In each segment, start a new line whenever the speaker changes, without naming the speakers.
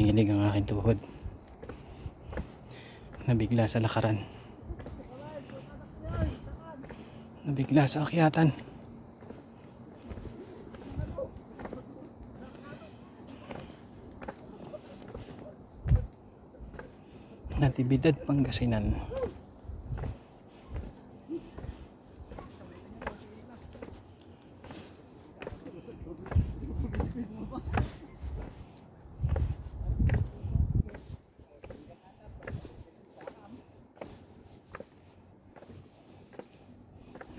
nanginginig ang aking tuhod. Nabigla sa lakaran. Nabigla sa akyatan. Natividad, Pangasinan.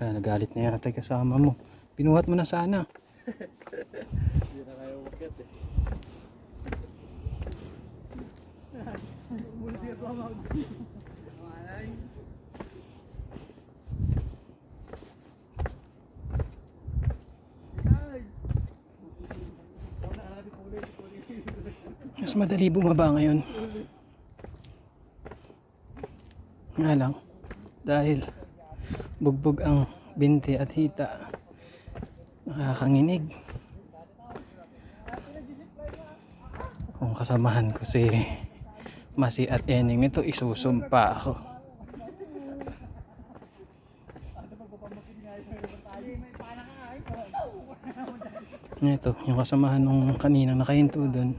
Nagalit na yata yung kasama mo. Pinuhat mo na sana.
Hindi na kayo umakyat eh.
Mas madali bumaba ngayon. Nga lang, dahil bugbog ang binti at hita, nakakanginig. Kung kasamahan ko si Masi at Ening ito, isusumpa ako. Ito, yung kasamahan nung kaninang nakahinto doon.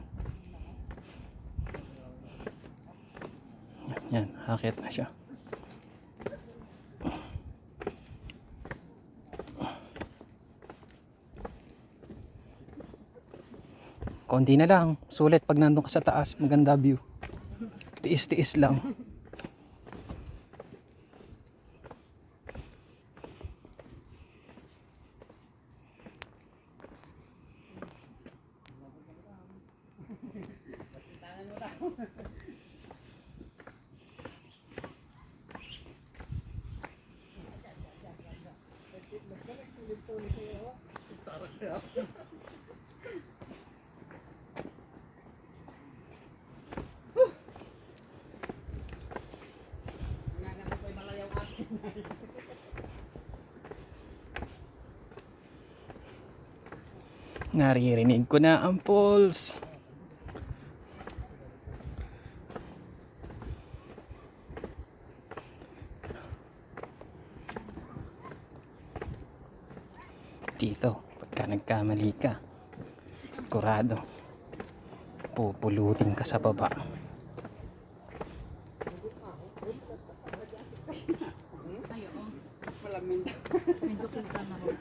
Yan, hakit na siya. Konti na lang, sulit pag nandun ka sa taas, maganda view. Tiis-tiis lang. Naririnig ko na ang pulse. Dito, pagka nagkamali ka, kurado, pupulutin ka sa baba.
Medyo kita na rin.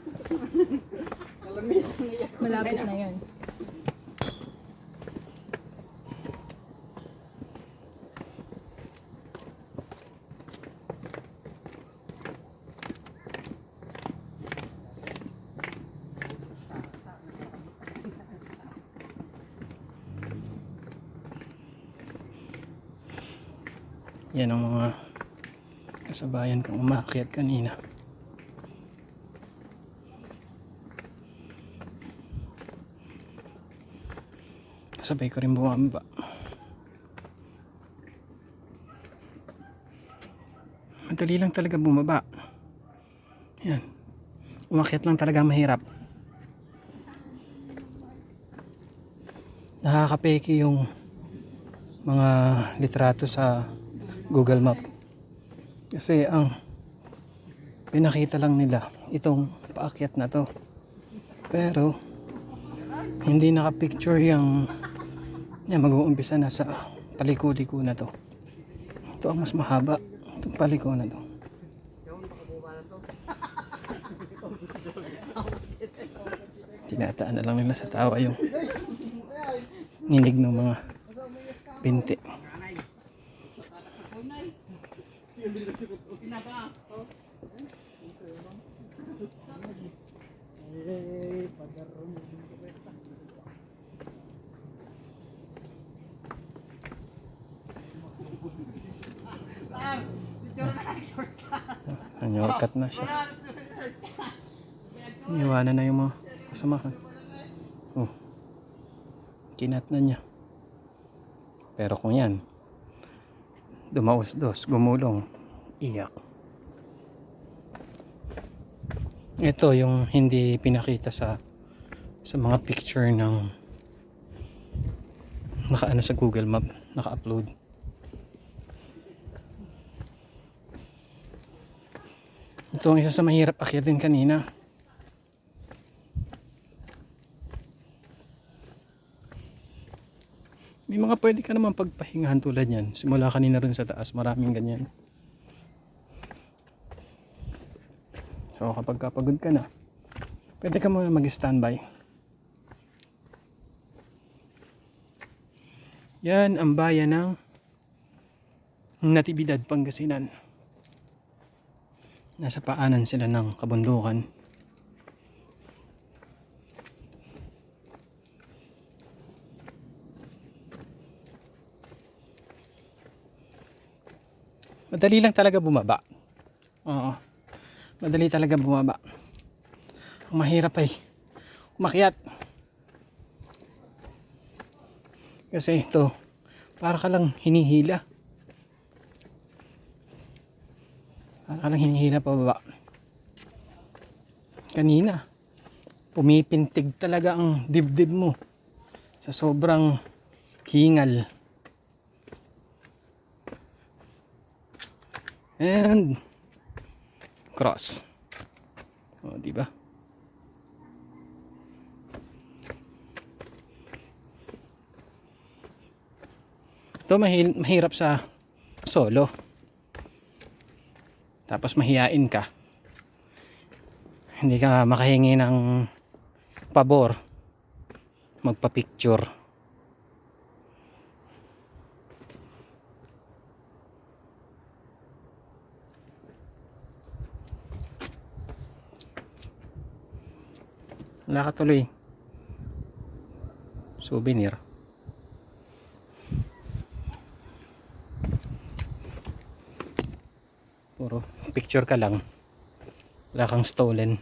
Malapit na yun.
Yan ang mga kasabayan kong umakyat kanina. Sabay ko rin bumaba. Madali lang talaga bumaba. Yan. Umakyat lang talaga mahirap. Nakakapeki yung mga litrato sa Google Map. Kasi ang pinakita lang nila itong paakyat na to. Pero hindi nakapicture yung mag-uumpisa na sa paliko-liko na to. Ito ang mas mahaba. Itong paliko na to. Tinataan na lang nila sa tawa yung nginig ng mga binti. Nanyorkat na siya. Iwanan na yung mga kasamahan. Oh. Kinat na niya. Pero kung yan dumaos-dos, gumulong, iyak. Ito yung hindi pinakita sa mga picture ng naka-ano sa Google Map, naka-upload. Ito ang isa sa mahirap akyatin kanina. May mga pwede ka naman pagpahingahan tulad yan. Simula kanina rin sa taas, maraming ganyan. So kapag kapagod ka na, pwede ka muna mag-standby. Yan ang bayan ng Natividad, Pangasinan. Nasa paanan sila ng kabundukan. Madali lang talaga bumaba. Oo. Madali talaga bumaba. Ang mahirap ay umakyat. Kasi ito, para ka lang hinihila. Para ka lang hinihila pababa. Kanina, pumipintig talaga ang dibdib mo sa sobrang hingal. And cross. O, di ba? Ito mahirap sa solo. Tapos mahiyain ka. Hindi ka makahingi ng pabor. Magpa-picture. Wala ka tuloy. Souvenir. Puro picture ka lang. Wala kang stolen.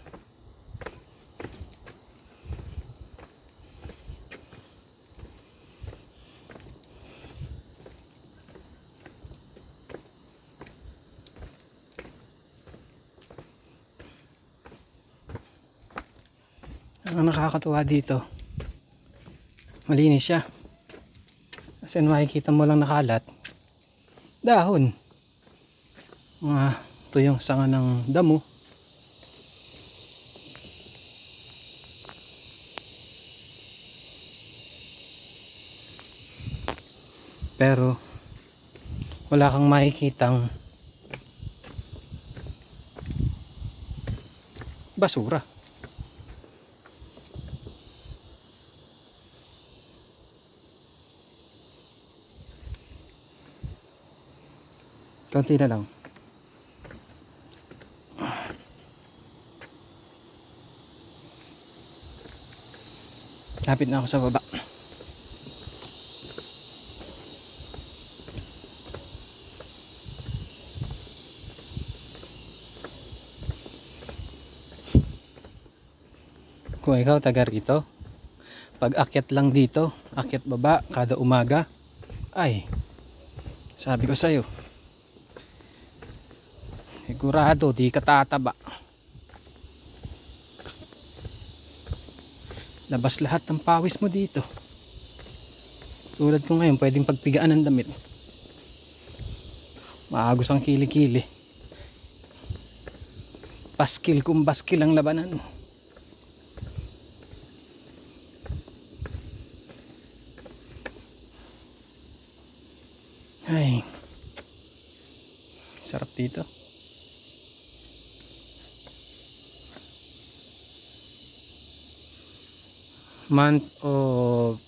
Ang nakakatuwa dito, malinis siya. Kasi makikita mo lang nakalat dahon. Ito yung sanga ng damo. Pero wala kang makikitang basura. Konti na lang. Lapit na ako sa baba. Kung ikaw taga rito, pag akyat lang dito, akyat baba kada umaga, ay sabi ko sa'yo, sigurado di ka tataba. Labas lahat ng pawis mo dito. Tulad ko ngayon, pwedeng pagpigaan ng damit. Maagos ang kilikili. Paskil kung baskil ang labanan. Ay, sarap dito. Month of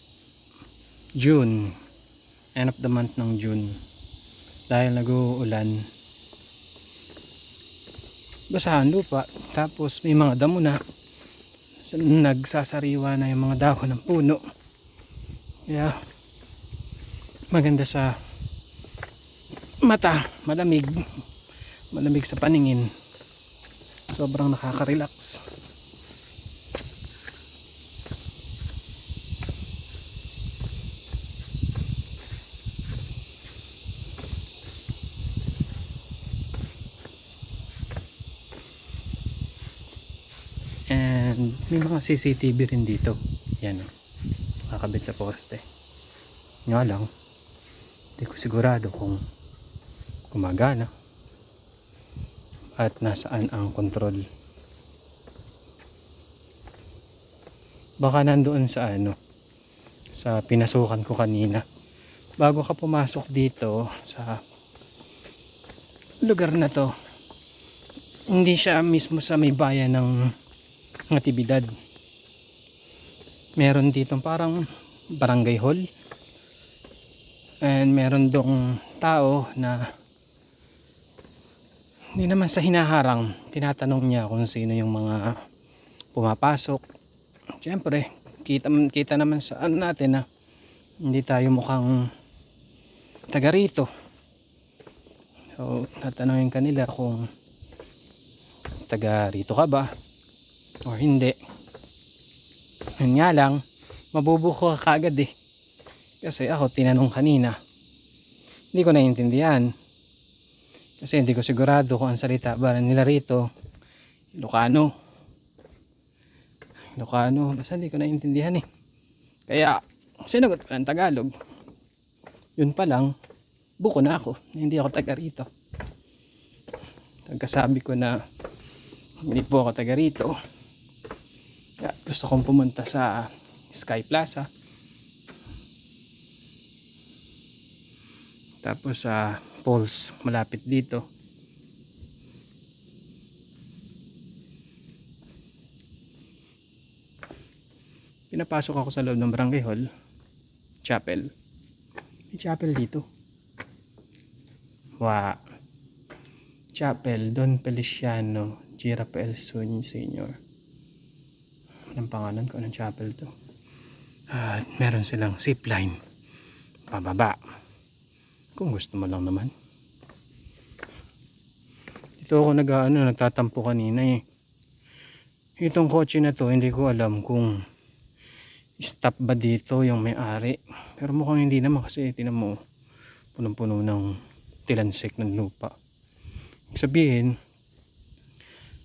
June, end of the month ng June, dahil nag-uulan, basahan lupa, tapos may mga damo na nagsasariwa na yung mga dahon ng puno, kaya maganda sa mata, malamig sa paningin, sobrang nakaka-relax. And may mga CCTV rin dito. Yan, nakakabit sa poste. Nga lang, hindi ko sigurado kung gumagana at nasaan ang control. Baka nandoon sa sa pinasukan ko kanina. Bago ka pumasok dito sa lugar na to, hindi siya mismo sa may bayan ng Natividad. Meron dito parang barangay hall, and meron dong tao na hindi naman sa hinaharang, tinatanong niya kung sino yung mga pumapasok. Siyempre, kita naman sa natin na hindi tayo mukhang taga rito. So, tatanungin kanila kung taga rito ka ba or hindi. Yun nga lang, mabubuko ka kagad eh. Kasi ako tinanong kanina, hindi ko naiintindihan. Kasi hindi ko sigurado kung ang salita ba nila rito Ilocano, basta hindi ko naiintindihan eh. Kaya sinagot ko ng Tagalog. Yun pa lang, buko na ako, hindi ako taga rito. Pagkasabi ko na hindi po ako taga rito, kaya gusto kong pumunta sa Sky Plaza, tapos sa Falls malapit dito. Pinapasok ako sa loob ng barangay hall, chapel. May chapel dito. Chapel Don Feliciano G. Rafael Sr. Anong pangalan ko? Anong chapel to? At meron silang zipline pababa kung gusto mo lang naman. Dito ako nagtatampo kanina eh. Itong kotse na to, hindi ko alam kung stop ba dito yung may-ari, pero mukhang hindi naman kasi tinan mo, punong-puno ng tilansik ng lupa. Ibig sabihin,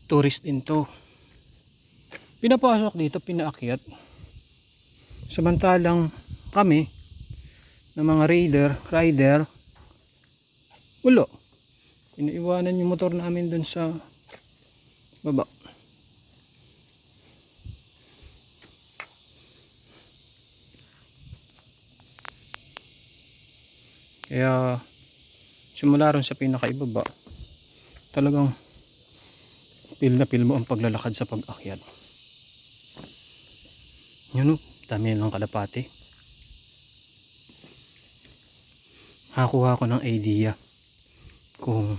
tourist din to. Pinapasok dito, pinaakyat. Samantalang kami ng mga rider, wala. Iniiwanan yung motor namin dun sa baba. Kaya simula ron sa pinakaibaba, talagang feel na feel mo ang paglalakad sa pag-akyat. Yun o, dami lang kalapati. Nakakuha ko ng idea kung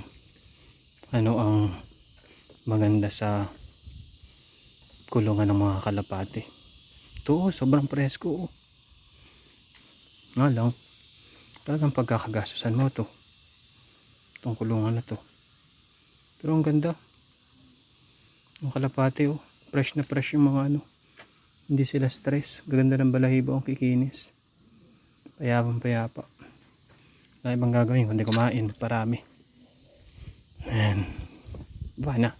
ano ang maganda sa kulungan ng mga kalapati. Ito sobrang presko. Nga lang, talagang pagkakagastusan mo to, itong kulungan na to. Pero ang ganda ang kalapati fresh na fresh yung mga hindi sila stress. Ganda ng balahibo ang kikinis, payapang payapa. Wala ibang gagawin kundi kumain, parami. And ba na,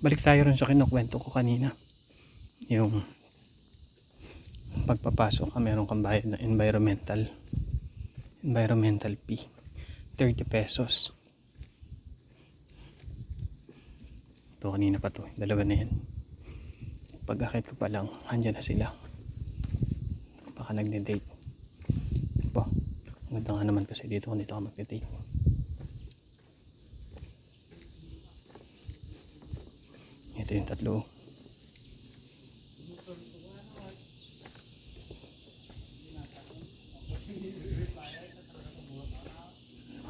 balik tayo rin sa kinukwento ko kanina, yung pagpapasok ka meron kang bayad na environmental fee, 30 pesos. Ito kanina pa to, dalawa na yan. Pag-akit ko pa lang, andyan na sila, baka nagde-date. Maganda nga naman kasi dito kung dito ka mag-date. Ito yung tatlo.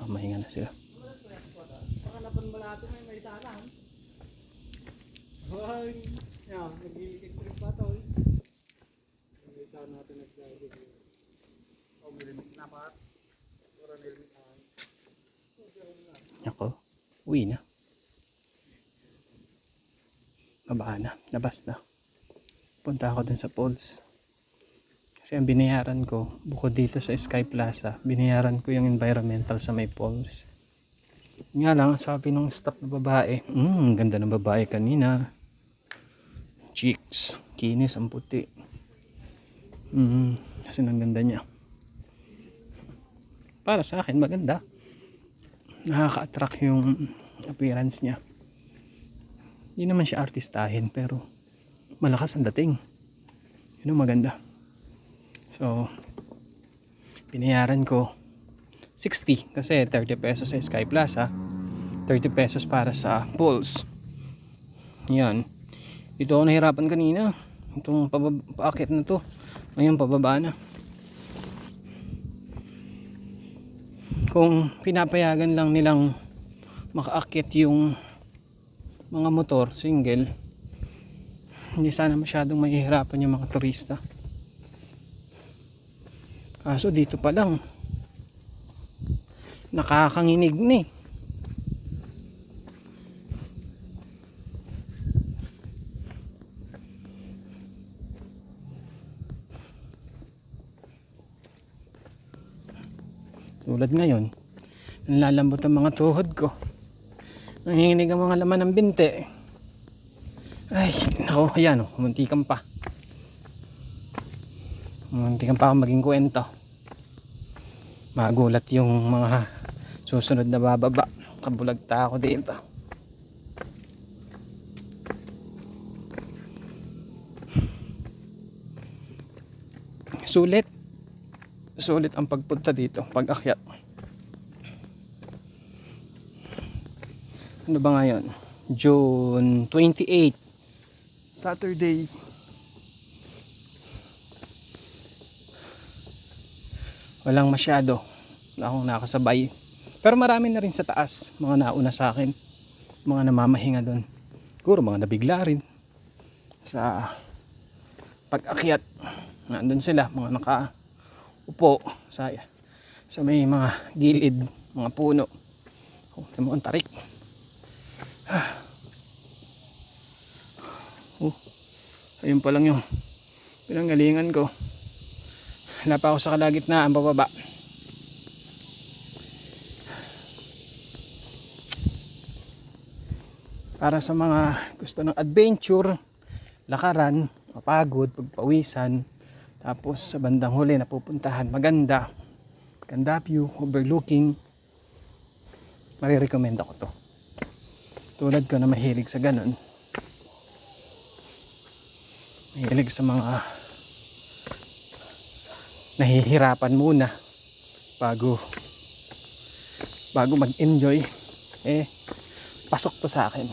Mahinga na sila.
Pakalapan ba natin may salang? Ay, nag-ilikit trip pa to. May isa natin nag-ilikit. O, milimit na pa. Mura nilimit na.
Ako, uwi na. Babaan na, labas na. Punta ako dun sa Falls. Kasi ang binayaran ko, bukod dito sa Sky Plaza, binayaran ko yung environmental sa may Falls. Nga lang, sabi nung staff na babae, ganda ng babae kanina. Chicks, kinis ang puti. Kasi ang ganda niya. Para sa akin maganda. Nakaka-attract yung appearance niya. Hindi naman siya artistahin pero malakas ang dating. Yun ang maganda. So, binayaran ko 60 kasi 30 pesos sa Sky Plaza, 30 pesos para sa Pulse. Yan. Ito ako nahirapan kanina. Itong paakit na to. Ngayon pababa na. Kung pinapayagan lang nilang makaakit yung mga motor, single, hindi sana masyadong mahihirapan yung mga turista. Kaso dito pa lang nakakanginig na eh. Tulad ngayon, nalalambot ang mga tuhod ko. Nanginginig ang mga laman ng binte. Ay, nako, ayan o, muntikan pa. Muntikan pa ako maging kwento. Magulat yung mga susunod na bababa. Kabulagta ako dito. Sulit. Sulit ang pagpunta dito, pag-akyat. Ano ba ngayon? June 28, Saturday. Walang masyado. Wala akong nakasabay. Pero marami na rin sa taas. Mga nauna sa akin. Mga namamahinga doon. Siguro mga nabigla rin. Sa pag-akyat. Nandun sila. Mga nakaupo sa may mga gilid. Mga puno. Oh, ang tarik. Ayun pa lang yung pinanggalingan ko. Wala pa ako sa kalagitnaan bababa. Para sa mga gusto ng adventure, lakaran, mapagod, pagpawisan, tapos sa bandang huli na pupuntahan, maganda, ganda view, overlooking, marirecommend ako to. Tulad ko na mahilig sa ganun. Mahilig sa mga nahihirapan muna bago mag-enjoy. Pasok to sa akin.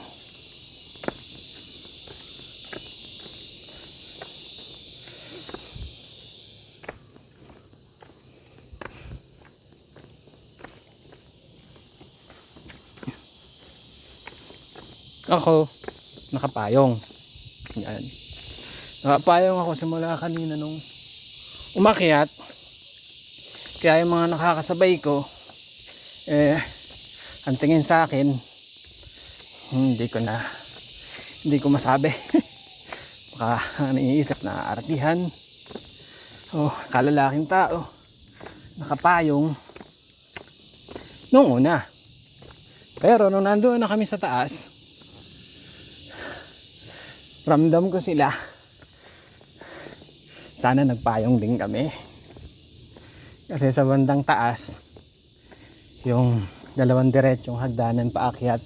Ako nakapayong. Yan. Nakapayong ako simula kanina nung umakyat. Kaya yung mga nakakasabay ko ang tingin sa akin hindi ko masabi. Baka naiisip na aratihan kalalaking tao nakapayong nung una. Pero nung nandoon na kami sa taas, ramdam ko sila. Sana nagpayong din kami. Kasi sa bandang taas, yung dalawang diretsong hagdanan paakyat,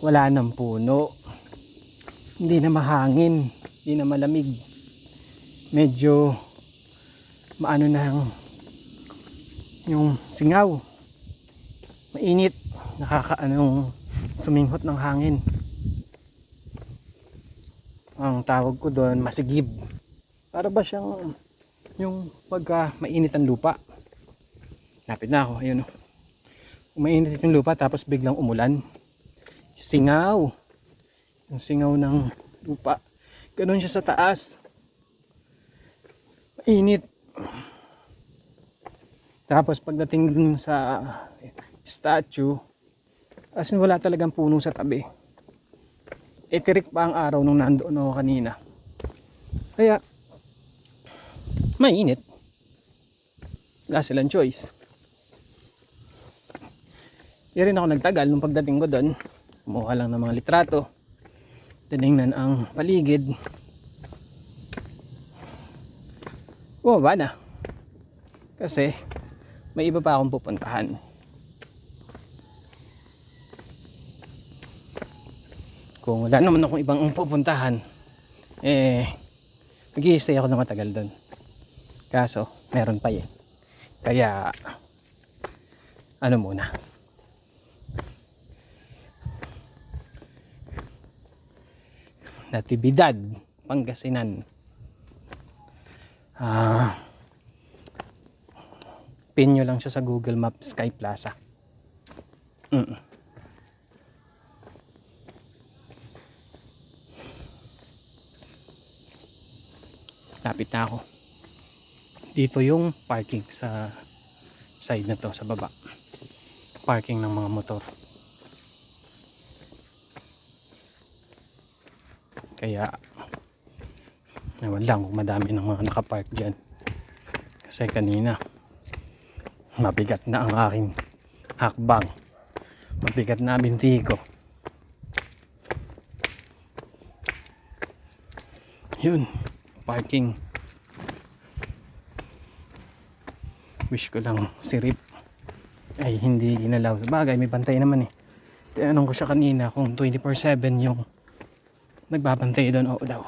wala nang puno. Hindi na mahangin, hindi na malamig. Medyo maano na yung singaw. Mainit, suminghot ng hangin. Ang tawag ko doon, masigib. Para ba siyang yung pagka mainit ang lupa. Lapit na ako, ayun o. Mainit yung lupa tapos biglang umulan. Singaw. Yung singaw ng lupa. Ganun siya sa taas. Mainit. Tapos pagdating dun sa statue, as in wala talagang puno sa tabi. Tirik pa ang araw nung nandoon ako kanina. Kaya mainit. Wala silang choice. Di rin ako nagtagal nung pagdating ko doon. Kumuha lang ng mga litrato. Tinignan ang paligid. bumaba na. Kasi may iba pa akong pupuntahan. Kung wala naman akong ibang pupuntahan, mag-i-stay ako ng matagal doon. Kaso, meron pa eh. Kaya, ano muna. Natividad, Pangasinan. Pin nyo lang siya sa Google Maps, Sky Plaza. Lapit na ako. Dito yung parking sa side na to, sa baba. Parking ng mga motor. Kaya ewan lang kung madami ng mga nakapark dyan. Kasi kanina mabigat na ang aking hakbang. Mabigat na ang binti ko. Yun, parking. Wish ko lang si Rip ay hindi ginalaw. Sabagay, may bantay naman eh. Tinanong ko siya kanina kung 24/7 yung nagbabantay doon o daw.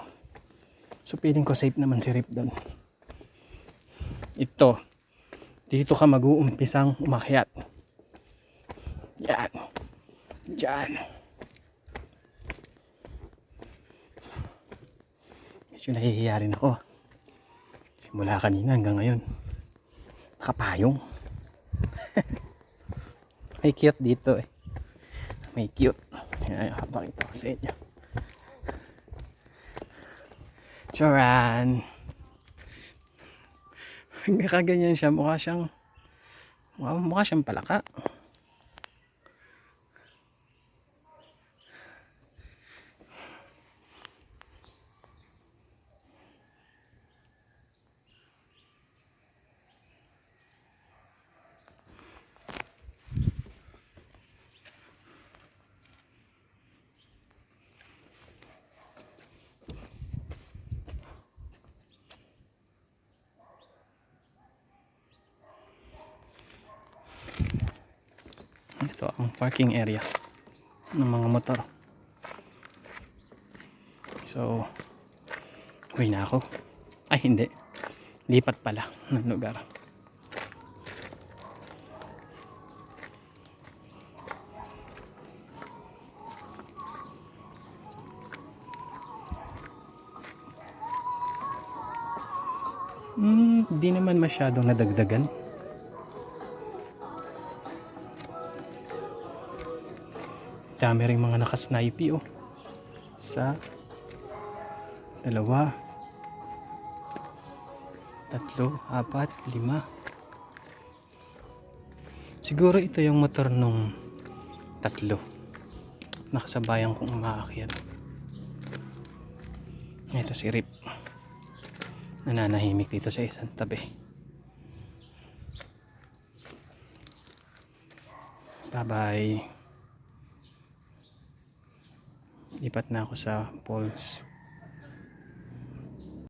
So feeling ko safe naman si Rip doon. Ito, dito ka mag-uumpisang umakyat. Yan. Diyan. Medyo nahihiya rin ako. Simula kanina hanggang ngayon. Nakapayong. May cute dito eh. May cute. Ay, pakita ko sa inyo. Charan. Nakaganyan siya. Mukha siyang palaka. Ito ang parking area ng mga motor. So, uwi na ako. Ay, hindi. Lipat pala ng lugar. Di naman masyadong nadagdagan. Dami rin mga nakasnipe oh. Sa 2, 3, 4, 5. Siguro ito yung motor nung 3 nakasabayan kong umaakyat. Ito si Rip, nananahimik dito sa isang tabi. Bye bye. Lipat na ako sa Falls.